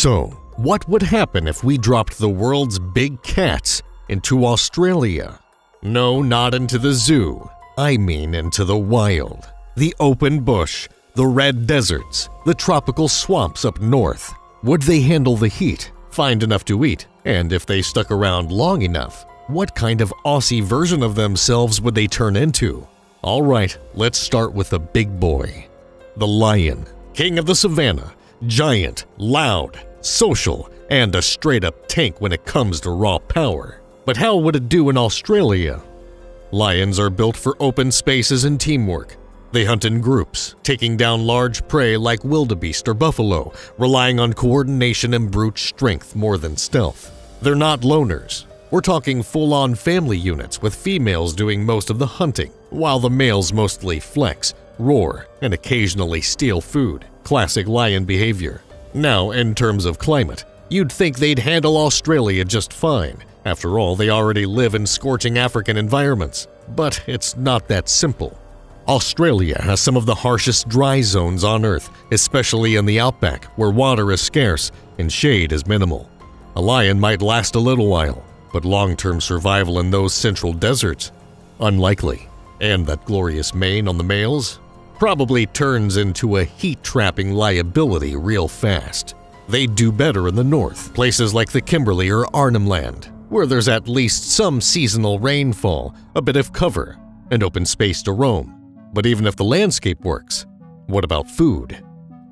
So, what would happen if we dropped the world's big cats into Australia? No, not into the zoo. I mean into the wild. The open bush, the red deserts, the tropical swamps up north. Would they handle the heat, find enough to eat, and if they stuck around long enough, what kind of Aussie version of themselves would they turn into? Alright, let's start with the big boy. The lion, king of the savannah, giant, loud, social, and a straight-up tank when it comes to raw power. But how would it do in Australia? Lions are built for open spaces and teamwork. They hunt in groups, taking down large prey like wildebeest or buffalo, relying on coordination and brute strength more than stealth. They're not loners. We're talking full-on family units with females doing most of the hunting, while the males mostly flex, roar, and occasionally steal food. Classic lion behavior. Now, in terms of climate, you'd think they'd handle Australia just fine. After all, they already live in scorching African environments. But it's not that simple. Australia has some of the harshest dry zones on Earth, especially in the outback, where water is scarce and shade is minimal. A lion might last a little while, but long-term survival in those central deserts? Unlikely. And that glorious mane on the males? Probably turns into a heat-trapping liability real fast. They'd do better in the north, places like the Kimberley or Arnhem Land, where there's at least some seasonal rainfall, a bit of cover, and open space to roam. But even if the landscape works, what about food?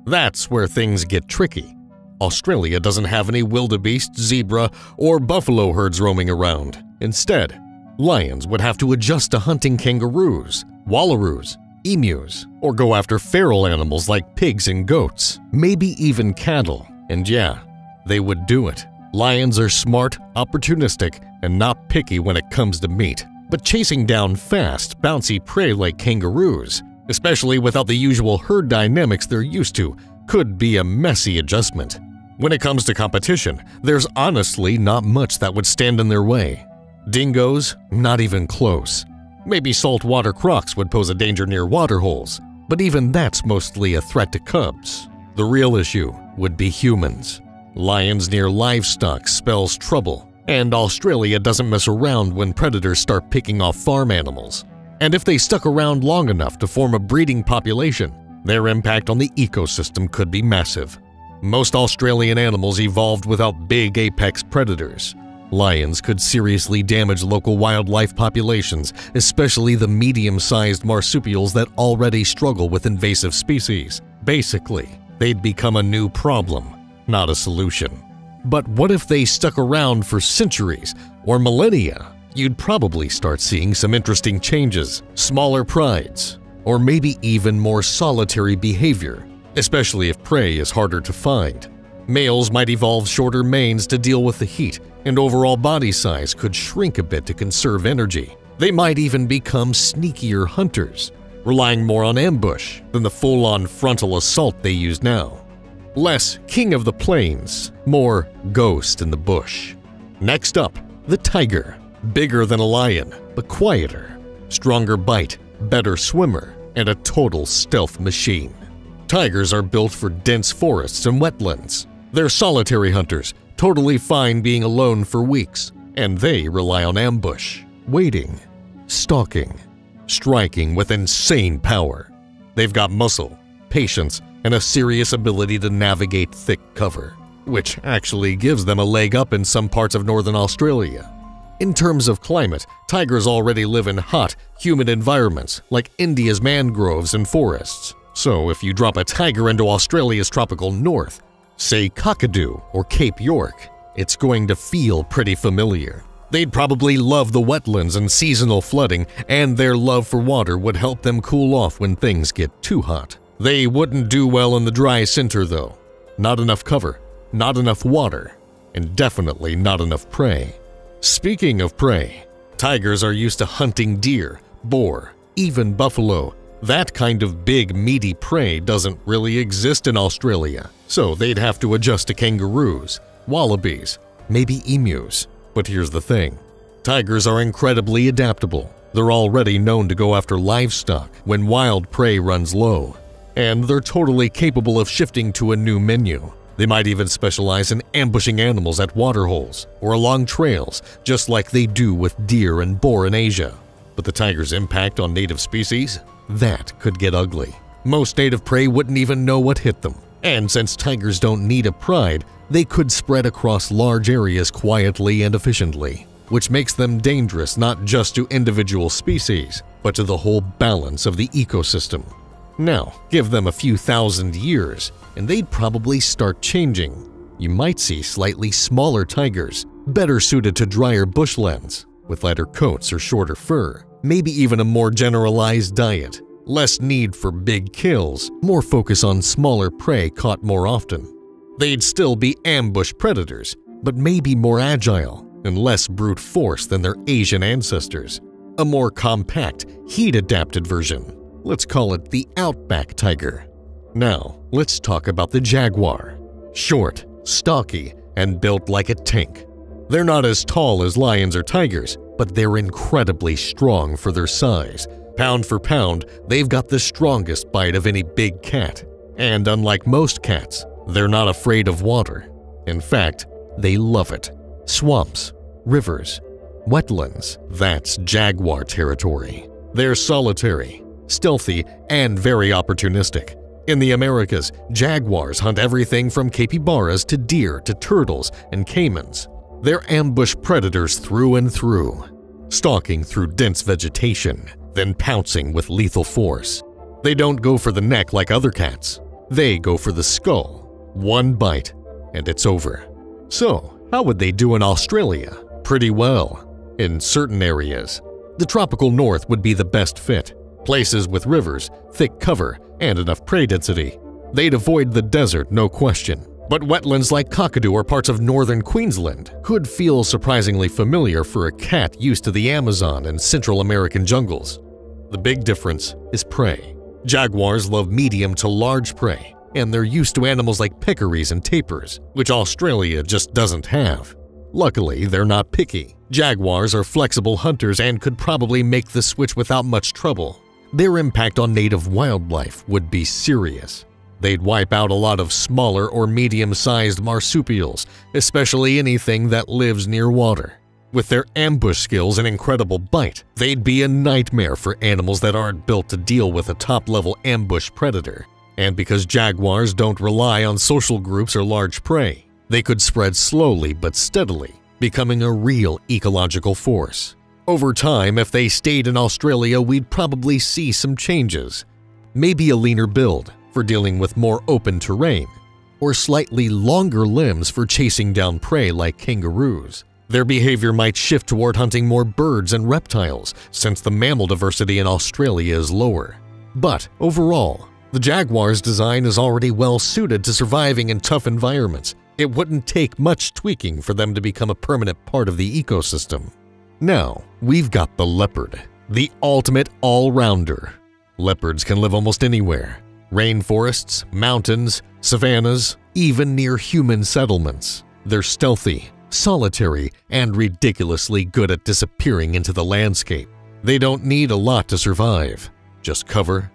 That's where things get tricky. Australia doesn't have any wildebeest, zebra, or buffalo herds roaming around. Instead, lions would have to adjust to hunting kangaroos, wallaroos, emus, or go after feral animals like pigs and goats, maybe even cattle. And yeah, they would do it. Lions are smart, opportunistic, and not picky when it comes to meat. But chasing down fast, bouncy prey like kangaroos, especially without the usual herd dynamics they're used to, could be a messy adjustment. When it comes to competition, there's honestly not much that would stand in their way. Dingoes? Not even close. Maybe saltwater crocs would pose a danger near waterholes, but even that's mostly a threat to cubs. The real issue would be humans. Lions near livestock spells trouble, and Australia doesn't mess around when predators start picking off farm animals. And if they stuck around long enough to form a breeding population, their impact on the ecosystem could be massive. Most Australian animals evolved without big apex predators. Lions could seriously damage local wildlife populations, especially the medium-sized marsupials that already struggle with invasive species. Basically, they'd become a new problem, not a solution. But what if they stuck around for centuries or millennia? You'd probably start seeing some interesting changes, smaller prides, or maybe even more solitary behavior, especially if prey is harder to find. Males might evolve shorter manes to deal with the heat, and overall body size could shrink a bit to conserve energy. They might even become sneakier hunters, relying more on ambush than the full-on frontal assault they use now. Less king of the plains, more ghost in the bush. Next up, the tiger. Bigger than a lion, but quieter. Stronger bite, better swimmer, and a total stealth machine. Tigers are built for dense forests and wetlands. They're solitary hunters, totally fine being alone for weeks, and they rely on ambush, waiting, stalking, striking with insane power. They've got muscle, patience, and a serious ability to navigate thick cover, which actually gives them a leg up in some parts of northern Australia. In terms of climate, tigers already live in hot, humid environments like India's mangroves and forests. So if you drop a tiger into Australia's tropical north, say Kakadu or Cape York, it's going to feel pretty familiar. They'd probably love the wetlands and seasonal flooding, and their love for water would help them cool off when things get too hot. They wouldn't do well in the dry center though. Not enough cover, not enough water, and definitely not enough prey. Speaking of prey, tigers are used to hunting deer, boar, even buffalo. That kind of big, meaty prey doesn't really exist in Australia, so they'd have to adjust to kangaroos, wallabies, maybe emus. But here's the thing. Tigers are incredibly adaptable. They're already known to go after livestock when wild prey runs low, and they're totally capable of shifting to a new menu. They might even specialize in ambushing animals at waterholes or along trails, just like they do with deer and boar in Asia. But the tiger's impact on native species? That could get ugly. Most native prey wouldn't even know what hit them. And since tigers don't need a pride, they could spread across large areas quietly and efficiently, which makes them dangerous not just to individual species, but to the whole balance of the ecosystem. Now, give them a few thousand years, and they'd probably start changing. You might see slightly smaller tigers, better suited to drier bushlands, with lighter coats or shorter fur, maybe even a more generalized diet. Less need for big kills, more focus on smaller prey caught more often. They'd still be ambush predators, but maybe more agile and less brute force than their Asian ancestors. A more compact, heat-adapted version. Let's call it the outback tiger. Now, let's talk about the jaguar. Short, stocky, and built like a tank. They're not as tall as lions or tigers, but they're incredibly strong for their size. Pound for pound, they've got the strongest bite of any big cat. And unlike most cats, they're not afraid of water. In fact, they love it. Swamps, rivers, wetlands, that's jaguar territory. They're solitary, stealthy, and very opportunistic. In the Americas, jaguars hunt everything from capybaras to deer to turtles and caimans. They're ambush predators through and through, stalking through dense vegetation, then pouncing with lethal force. They don't go for the neck like other cats. They go for the skull. One bite, and it's over. So, how would they do in Australia? Pretty well. In certain areas. The tropical north would be the best fit. Places with rivers, thick cover, and enough prey density. They'd avoid the desert, no question. But wetlands like Kakadu or parts of northern Queensland could feel surprisingly familiar for a cat used to the Amazon and Central American jungles. The big difference is prey. Jaguars love medium to large prey, and they're used to animals like peccaries and tapirs, which Australia just doesn't have. Luckily, they're not picky. Jaguars are flexible hunters and could probably make the switch without much trouble. Their impact on native wildlife would be serious. They'd wipe out a lot of smaller or medium-sized marsupials, especially anything that lives near water. With their ambush skills and incredible bite, they'd be a nightmare for animals that aren't built to deal with a top-level ambush predator. And because jaguars don't rely on social groups or large prey, they could spread slowly but steadily, becoming a real ecological force. Over time, if they stayed in Australia, we'd probably see some changes. Maybe a leaner build for dealing with more open terrain, or slightly longer limbs for chasing down prey like kangaroos. Their behavior might shift toward hunting more birds and reptiles, since the mammal diversity in Australia is lower. But overall, the jaguar's design is already well suited to surviving in tough environments. It wouldn't take much tweaking for them to become a permanent part of the ecosystem. Now, we've got the leopard, the ultimate all-rounder. Leopards can live almost anywhere. Rainforests, mountains, savannas, even near human settlements. They're stealthy, solitary, and ridiculously good at disappearing into the landscape. They don't need a lot to survive. Just cover,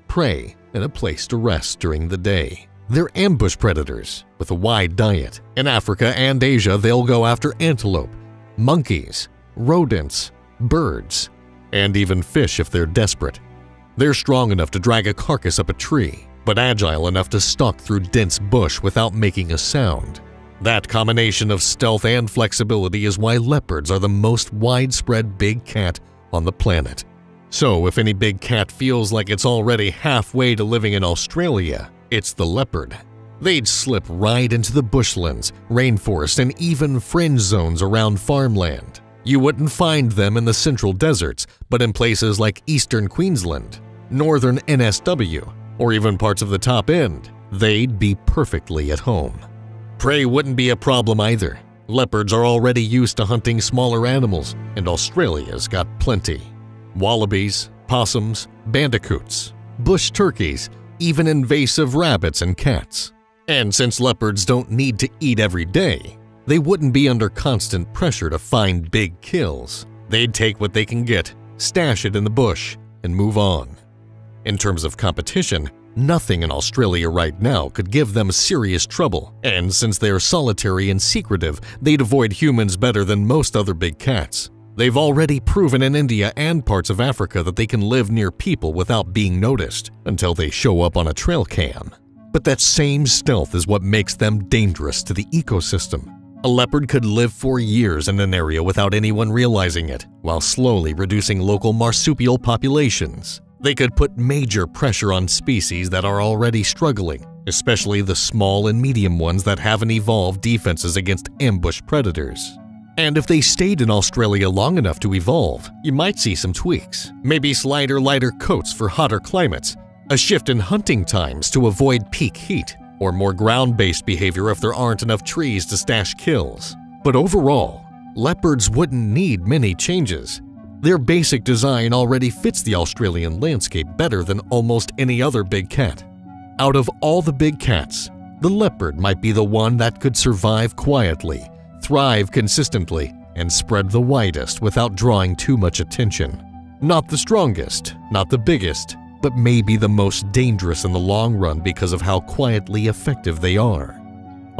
prey, and a place to rest during the day. They're ambush predators with a wide diet. In Africa and Asia, they'll go after antelope, monkeys, rodents, birds, and even fish if they're desperate. They're strong enough to drag a carcass up a tree, but agile enough to stalk through dense bush without making a sound. That combination of stealth and flexibility is why leopards are the most widespread big cat on the planet. So if any big cat feels like it's already halfway to living in Australia, it's the leopard. They'd slip right into the bushlands, rainforests, and even fringe zones around farmland. You wouldn't find them in the central deserts, but in places like eastern Queensland, northern NSW, or even parts of the top end, they'd be perfectly at home. Prey wouldn't be a problem either. Leopards are already used to hunting smaller animals, and Australia's got plenty. Wallabies, possums, bandicoots, bush turkeys, even invasive rabbits and cats. And since leopards don't need to eat every day, they wouldn't be under constant pressure to find big kills. They'd take what they can get, stash it in the bush, and move on. In terms of competition, Nothing in Australia right now could give them serious trouble, and since they are solitary and secretive, they'd avoid humans better than most other big cats. They've already proven in India and parts of Africa that they can live near people without being noticed until they show up on a trail cam. But that same stealth is what makes them dangerous to the ecosystem. A leopard could live for years in an area without anyone realizing it, while slowly reducing local marsupial populations. They could put major pressure on species that are already struggling, especially the small and medium ones that haven't evolved defenses against ambush predators. And if they stayed in Australia long enough to evolve, you might see some tweaks. Maybe slighter, lighter coats for hotter climates, a shift in hunting times to avoid peak heat, or more ground-based behavior if there aren't enough trees to stash kills. But overall, leopards wouldn't need many changes. Their basic design already fits the Australian landscape better than almost any other big cat. Out of all the big cats, the leopard might be the one that could survive quietly, thrive consistently, and spread the widest without drawing too much attention. Not the strongest, not the biggest, but maybe the most dangerous in the long run because of how quietly effective they are.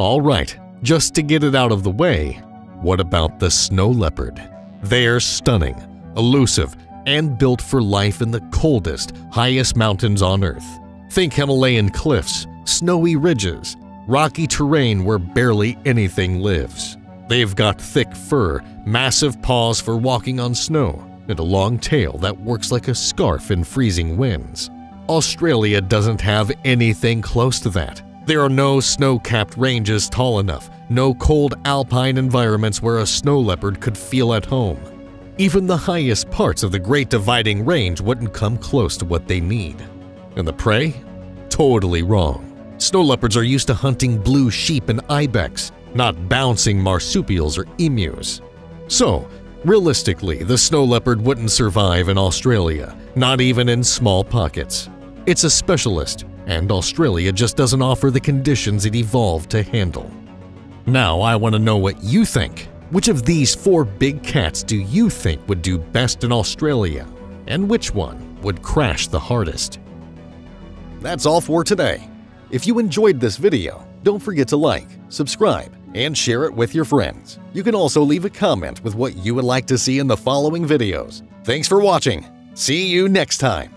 Alright, just to get it out of the way, what about the snow leopard? They're stunning, elusive, and built for life in the coldest, highest mountains on Earth. Think Himalayan cliffs, snowy ridges, rocky terrain where barely anything lives. They've got thick fur, massive paws for walking on snow, and a long tail that works like a scarf in freezing winds. Australia doesn't have anything close to that. There are no snow-capped ranges tall enough, no cold alpine environments where a snow leopard could feel at home. Even the highest parts of the Great Dividing Range wouldn't come close to what they need. And the prey? Totally wrong. Snow leopards are used to hunting blue sheep and ibex, not bouncing marsupials or emus. So, realistically, the snow leopard wouldn't survive in Australia, not even in small pockets. It's a specialist, and Australia just doesn't offer the conditions it evolved to handle. Now I want to know what you think. Which of these 4 big cats do you think would do best in Australia? And which one would crash the hardest? That's all for today. If you enjoyed this video, don't forget to like, subscribe, and share it with your friends. You can also leave a comment with what you would like to see in the following videos. Thanks for watching. See you next time.